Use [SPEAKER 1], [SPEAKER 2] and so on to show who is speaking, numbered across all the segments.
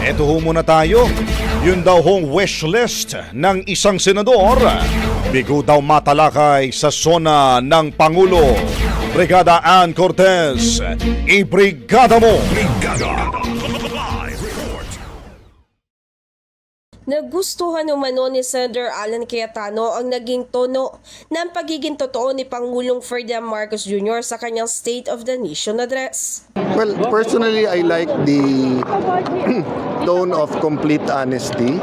[SPEAKER 1] Eto ho muna tayo. Yun daw hong wish list ng isang senador. Bigo daw matalakay sa sona ng Pangulo. Brigada Ann Cortez, ibrigada mo!
[SPEAKER 2] Nagustuhan umano ni Senator Alan Cayetano ang naging tono ng pagiging totoo ni Pangulong Ferdinand Marcos Jr. sa kanyang State of the Nation address.
[SPEAKER 3] Well, personally, I like the tone of complete honesty.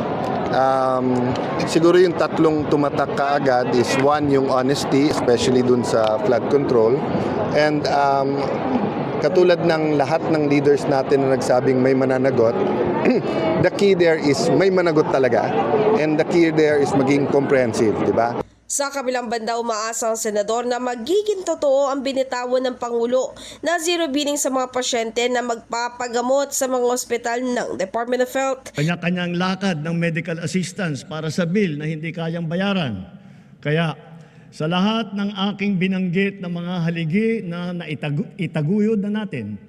[SPEAKER 3] Siguro yung tatlong tumatak kaagad is one, yung honesty, especially dun sa flood control. And katulad ng lahat ng leaders natin na nagsabing may mananagot, the key there is may managot talaga. And the key there is maging comprehensive, di ba?
[SPEAKER 2] Sa kabilang banda, umaasa ang senador na magiging totoo ang binitawan ng Pangulo na zero billing sa mga pasyente na magpapagamot sa mga ospital ng Department of Health.
[SPEAKER 4] Kanya-kanyang lakad ng medical assistance para sa bill na hindi kayang bayaran. Kaya sa lahat ng aking binanggit na mga haligi na itaguyod na natin,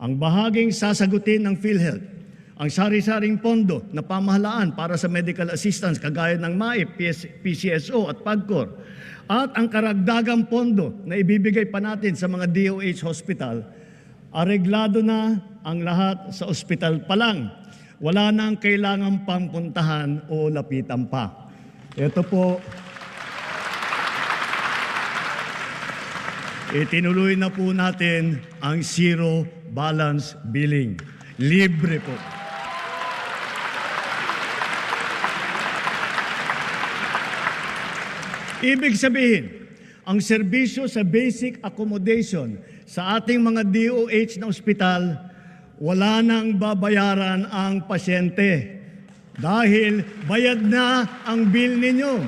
[SPEAKER 4] ang bahaging sasagutin ng PhilHealth, ang sari-saring pondo na pamahalaan para sa medical assistance kagaya ng MAIP, PCSO at PAGCOR, at ang karagdagang pondo na ibibigay pa natin sa mga DOH hospital, areglado na ang lahat sa ospital pa lang. Wala na ang kailangang pampuntahan o lapitan pa. Ito po, itinuloy na po natin ang zero balance billing. Libre po. Ibig sabihin, ang serbisyo sa basic accommodation sa ating mga DOH na ospital, wala nang babayaran ang pasyente dahil bayad na ang bill ninyo.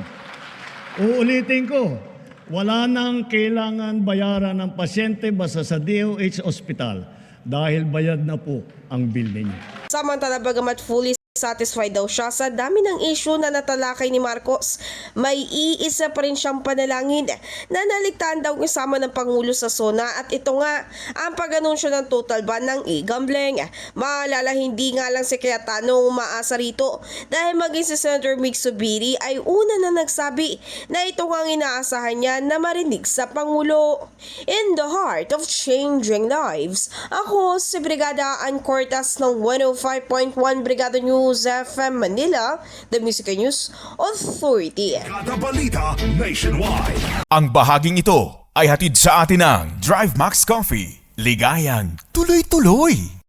[SPEAKER 4] Uulitin ko, wala nang kailangan bayaran ng pasyente basta sa DOH ospital dahil bayad na po ang bill ninyo.
[SPEAKER 2] Samantala, bagamat fully satisfied daw siya sa dami ng issue na natalakay ni Marcos, may iisa pa rin siyang panalangin na naligtaan daw kasama ng Pangulo sa SONA, at ito nga ang pag-anunsyo ng total ban ng e-gambling. Maalala, hindi nga lang si Cayetano umaasa rito dahil maging si Senator Mig Zubiri ay una na nagsabi na ito nga ang inaasahan niya na marinig sa Pangulo. In the heart of changing lives, ako si Brigada Ann Cortez ng 105.1 Brigada News FM Manila, the Music News Authority.
[SPEAKER 5] Kada balita nationwide.
[SPEAKER 6] Ang bahaging ito ay hatid sa atin ng Drive Max Coffee. Ligayang tuloy-tuloy.